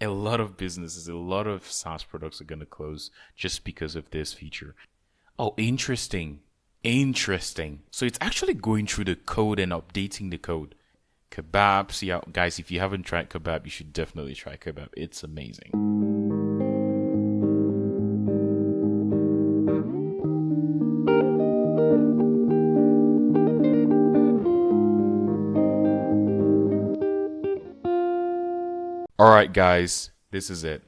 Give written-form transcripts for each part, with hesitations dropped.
A lot of businesses, a lot of SaaS products are going to close just because of this feature. Oh, interesting. Interesting. So it's actually going through the code and updating the code. Kebabs, yeah, guys, if you haven't tried kebab, you should definitely try kebab. It's amazing. All right, guys, this is it.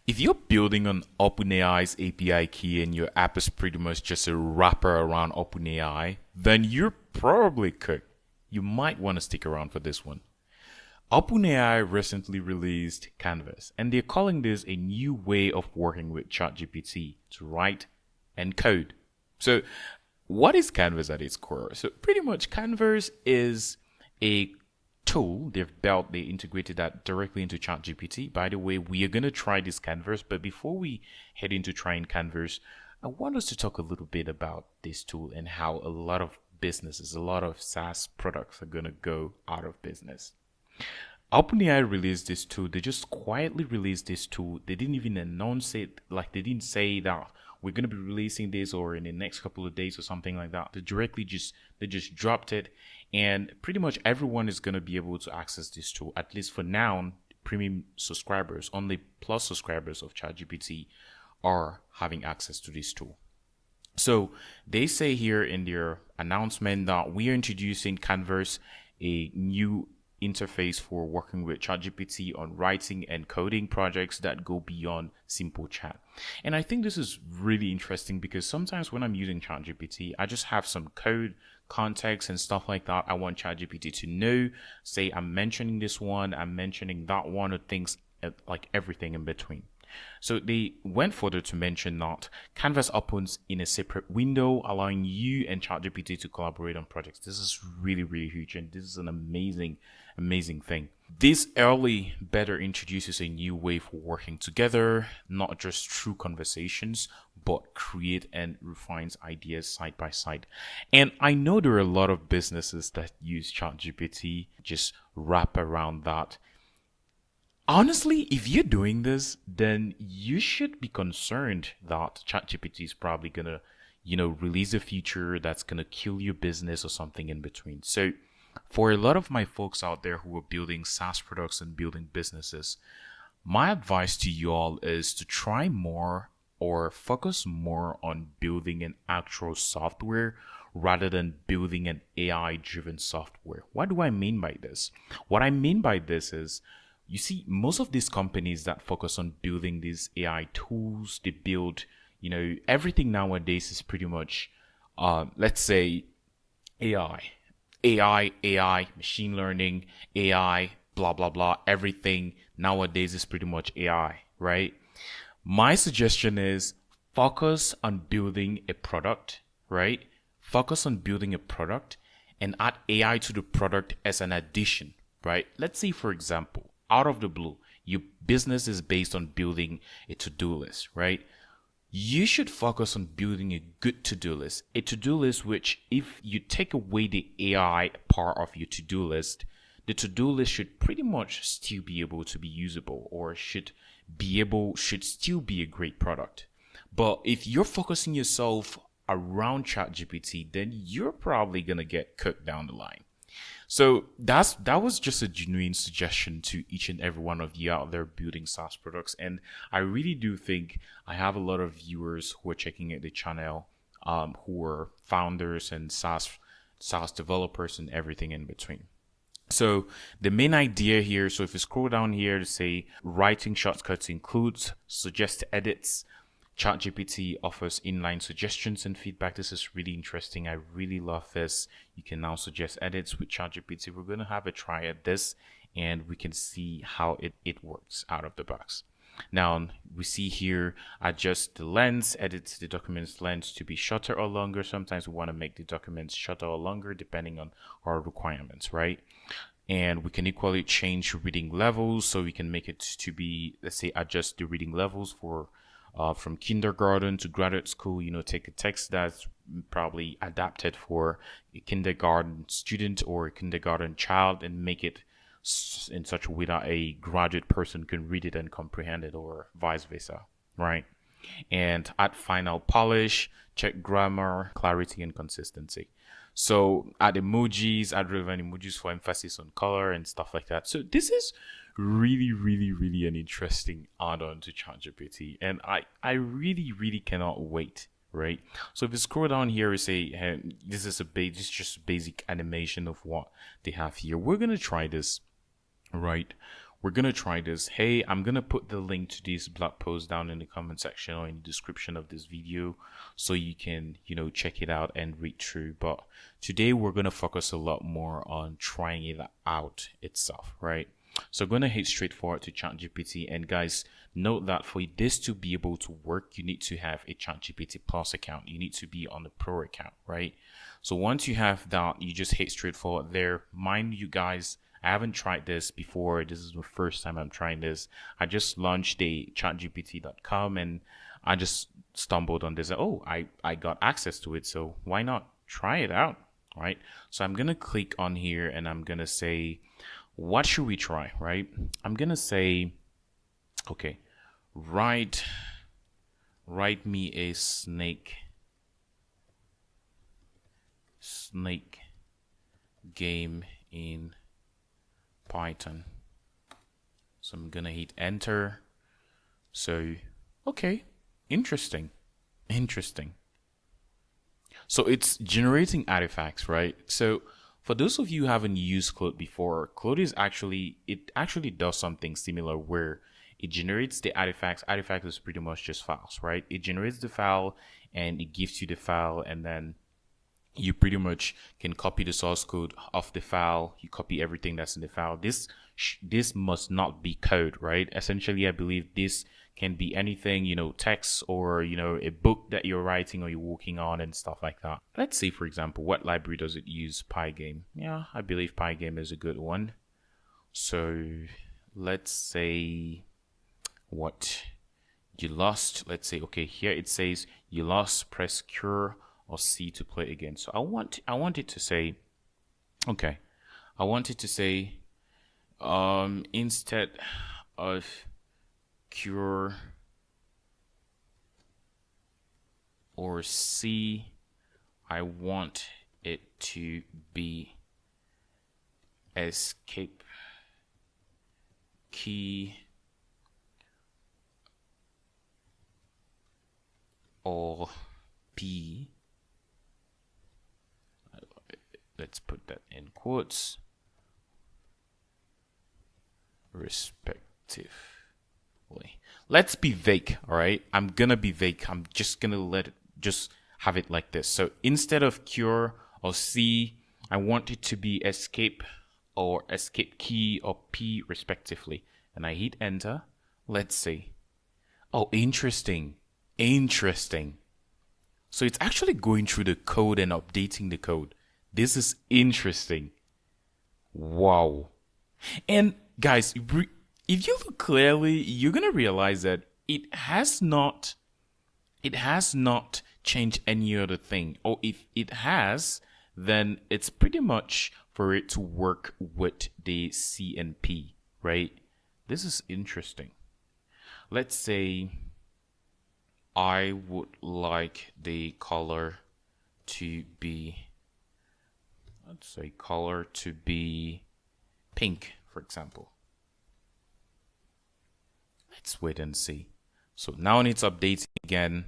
If you're building on OpenAI's API key and your app is pretty much just a wrapper around OpenAI, then you're probably cooked. You might want to stick around for this one. OpenAI recently released Canvas, and they're calling this a new way of working with ChatGPT to write and code. So, what is Canvas at its core? So, pretty much, Canvas is a tool they've built. They integrated that directly into ChatGPT. By the way, we are going to try this Canvas, but before we head into trying Canvas, I want us to talk a little bit about this tool and how a lot of businesses, a lot of SaaS products are going to go out of business. OpenAI released this tool. They just quietly released this tool. They didn't even announce it. Like, they didn't say that we're going to be releasing this or in the next couple of days or something like that. They just dropped it, and pretty much everyone is going to be able to access this tool. At least for now, premium subscribers, only plus subscribers of ChatGPT are having access to this tool. So they say here in their announcement that we are introducing Canvas, a new interface for working with ChatGPT on writing and coding projects that go beyond simple chat. And I think this is really interesting because sometimes when I'm using ChatGPT, I just have some code context and stuff like that. I want ChatGPT to know, say I'm mentioning this one, I'm mentioning that one, or things like everything in between. So they went further to mention that Canvas opens in a separate window, allowing you and ChatGPT to collaborate on projects. This is really, really huge, and this is an amazing thing. This early beta introduces a new way for working together, not just through conversations, but create and refines ideas side by side. And I know there are a lot of businesses that use ChatGPT, just wrap around that. Honestly, if you're doing this, then you should be concerned that ChatGPT is probably gonna, release a feature that's gonna kill your business or something in between. So, for a lot of my folks out there who are building SaaS products and building businesses, my advice to you all is to try more or focus more on building an actual software rather than building an AI-driven software. What do I mean by this? What I mean by this is, you see, most of these companies that focus on building these AI tools, they build, everything nowadays is pretty much, let's say, AI, machine learning, AI, blah, blah, blah. Everything nowadays is pretty much AI, right? My suggestion is focus on building a product, right? Focus on building a product and add AI to the product as an addition, right? Let's say, for example, out of the blue, your business is based on building a to-do list, right? You should focus on building a good to-do list. A to-do list which, if you take away the AI part of your to-do list, the to-do list should pretty much still be able to be usable or should still be a great product. But if you're focusing yourself around ChatGPT, then you're probably gonna get cooked down the line. So that was just a genuine suggestion to each and every one of you out there building SaaS products. And I really do think I have a lot of viewers who are checking out the channel, who are founders and SaaS developers and everything in between. So the main idea here, so if you scroll down here to say writing shortcuts includes suggest edits, ChatGPT offers inline suggestions and feedback. This is really interesting. I really love this. You can now suggest edits with ChatGPT. We're going to have a try at this and we can see how it works out of the box. Now we see here, adjust the length, edit the document's length to be shorter or longer. Sometimes we want to make the documents shorter or longer depending on our requirements, right? And we can equally change reading levels. So we can make it to be, let's say, adjust the reading levels for from kindergarten to graduate school. Take a text that's probably adapted for a kindergarten student or a kindergarten child and make it in such a way that a graduate person can read it and comprehend it, or vice versa, right? And add final polish, check grammar, clarity, and consistency. So add emojis, add relevant emojis for emphasis on color and stuff like that. So this is really, really, really an interesting add-on to ChatGPT, and I really, really cannot wait. Right. So if you scroll down here, we say, hey, this is just basic animation of what they have here. We're gonna try this, right? We're gonna try this. Hey, I'm gonna put the link to this blog post down in the comment section or in the description of this video, so you can, check it out and read through. But today we're gonna focus a lot more on trying it out itself, right? So I'm gonna hit straight forward to ChatGPT, and guys, note that for this to be able to work, you need to have a ChatGPT Plus account. You need to be on the Pro account, right? So once you have that, you just hit straight forward there. Mind you guys, I haven't tried this before. This is the first time I'm trying this. I just launched a chatgpt.com and I just stumbled on this. Oh, I got access to it, so why not try it out, right? So I'm gonna click on here and I'm gonna say, what should we try, right? I'm gonna say, okay, write me a snake game in Python. So I'm gonna hit enter. So okay, interesting. So it's generating artifacts, right? So for those of you who haven't used Claude before, Claude actually does something similar where it generates the artifacts. Artifacts is pretty much just files, right? It generates the file and it gives you the file, and then you pretty much can copy the source code of the file. You copy everything that's in the file. This must not be code, right? Essentially, I believe this can be anything, text or, a book that you're writing or you're working on and stuff like that. Let's say, for example, what library does it use? Pygame. Yeah, I believe Pygame is a good one. So let's say what you lost. Let's say, okay, here it says you lost, press cure or C to play again. So I want it to say, okay, I want it to say, instead of cure or C, I want it to be escape key or P. Let's put that in quotes, respectively. Let's be vague, all right? I'm gonna be vague. I'm just gonna just have it like this. So instead of cure or C, I want it to be escape or escape key or P respectively. And I hit enter. Let's see. Oh, interesting. So it's actually going through the code and updating the code. This is interesting. Wow. And guys, if you look clearly, you're going to realize that it has not changed any other thing. Or if it has, then it's pretty much for it to work with the C and P, right? This is interesting. Let's say I would like the color to be, let's say color to be pink, for example. Let's wait and see. So now it's updating again.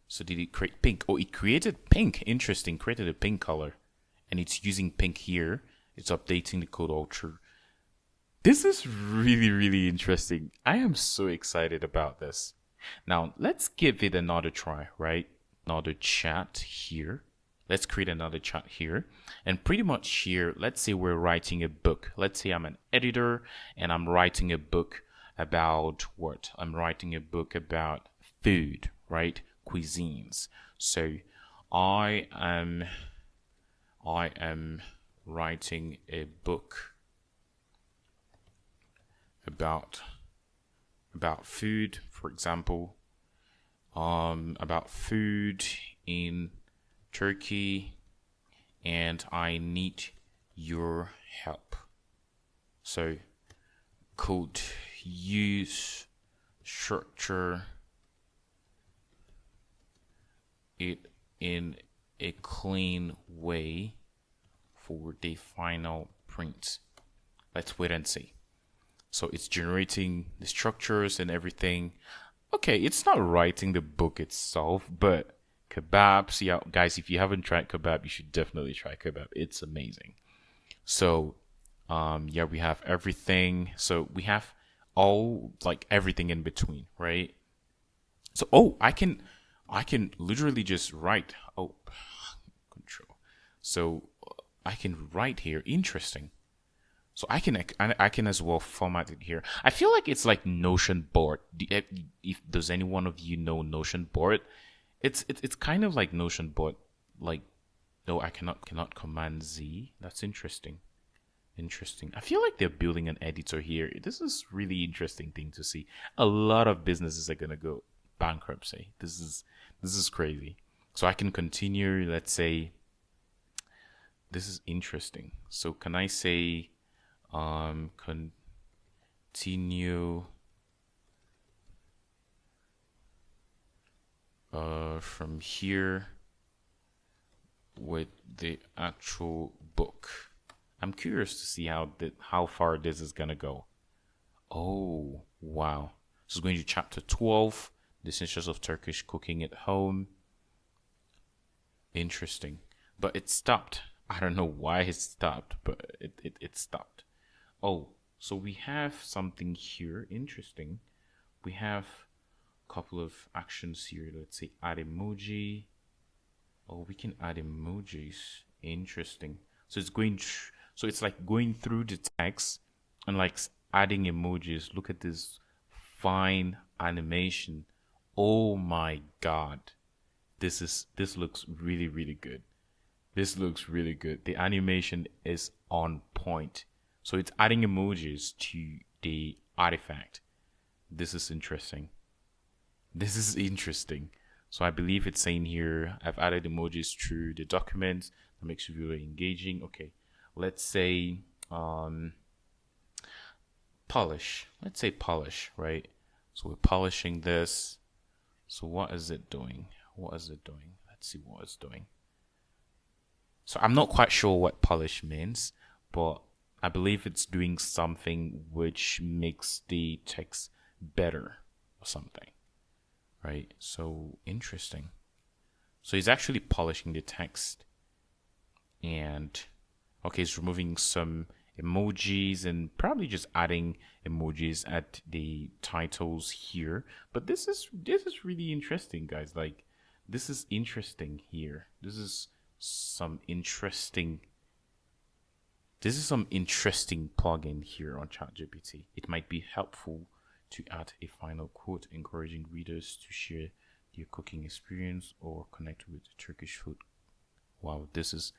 So did it create pink? Oh, it created pink. Interesting. Created a pink color. And it's using pink here. It's updating the code all through. This is really, really interesting. I am so excited about this. Now, let's give it another try, right? Another chat here. Let's create another chat here. And pretty much here, let's say we're writing a book. Let's say I'm an editor and I'm writing a book about what? I'm writing a book about food, right? Cuisines. So I am writing a book about food, for example, about food in Turkey, and I need your help. So code use structure it in a clean way for the final print. Let's wait and see. So it's generating the structures and everything. Okay, it's not writing the book itself, but kebabs, yeah, guys, if you haven't tried kebab, you should definitely try kebab. It's amazing. So, yeah, we have everything. So we have all like everything in between, right? So, oh, I can literally just write. Oh, control. So I can write here. Interesting. So I can as well format it here. I feel like it's like Notion board. If does any one of you know Notion board? It's kind of like Notion board. Like no, I cannot command Z. That's interesting. Interesting. I feel like they're building an editor here. This is really interesting thing to see. A lot of businesses are gonna go bankruptcy. This is crazy. So I can continue. Let's say this is interesting. So can I say continue from here with the actual book? I'm curious to see how far this is gonna go. Oh wow! So it's going to chapter 12, the essentials of Turkish cooking at home. Interesting, but it stopped. I don't know why it stopped, but it stopped. Oh, so we have something here. Interesting. We have a couple of actions here. Let's say add emoji. Oh, we can add emojis. Interesting. So it's so it's like going through the text and like adding emojis. Look at this fine animation. Oh my God. This looks really, really good. This looks really good. The animation is on point. So it's adding emojis to the artifact. This is interesting. This is interesting. So I believe it's saying here, I've added emojis through the document. That makes it really engaging. Okay, let's say polish. Let's say polish, right? So we're polishing this. So what is it doing? What is it doing? Let's see what it's doing. So I'm not quite sure what polish means, but I believe it's doing something which makes the text better or something, right? So interesting. So he's actually polishing the text and okay, he's removing some emojis and probably just adding emojis at the titles here. But this is really interesting, guys. Like this is interesting here. This is some interesting plugin here on ChatGPT. It might be helpful to add a final quote encouraging readers to share their cooking experience or connect with Turkish food. Wow, this is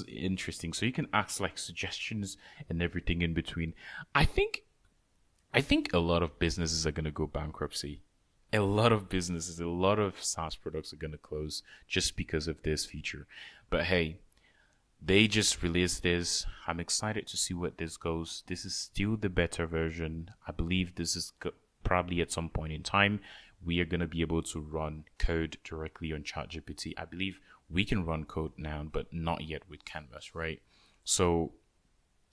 interesting. So you can ask like suggestions and everything in between. I think a lot of businesses are gonna go bankruptcy. A lot of businesses, a lot of SaaS products are gonna close just because of this feature. But hey, they just released this. I'm excited to see what this goes. This is still the beta version. I believe this is probably at some point in time we are going to be able to run code directly on ChatGPT. I believe we can run code now, but not yet with Canvas, right? So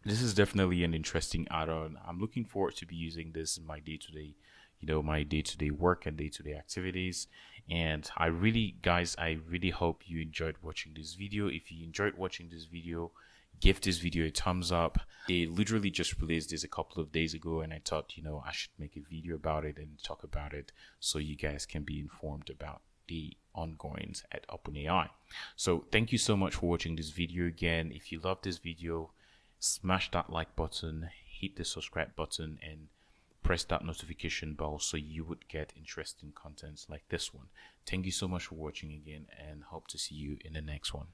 this is definitely an interesting add-on. I'm looking forward to be using this in my day-to-day, my day-to-day work and day-to-day activities. And I really hope you enjoyed watching this video. If you enjoyed watching this video, give this video a thumbs up. They literally just released this a couple of days ago, and I thought, I should make a video about it and talk about it so you guys can be informed about the ongoings at OpenAI. So thank you so much for watching this video again. If you love this video, smash that like button, hit the subscribe button, and press that notification bell so you would get interesting contents like this one. Thank you so much for watching again, and hope to see you in the next one.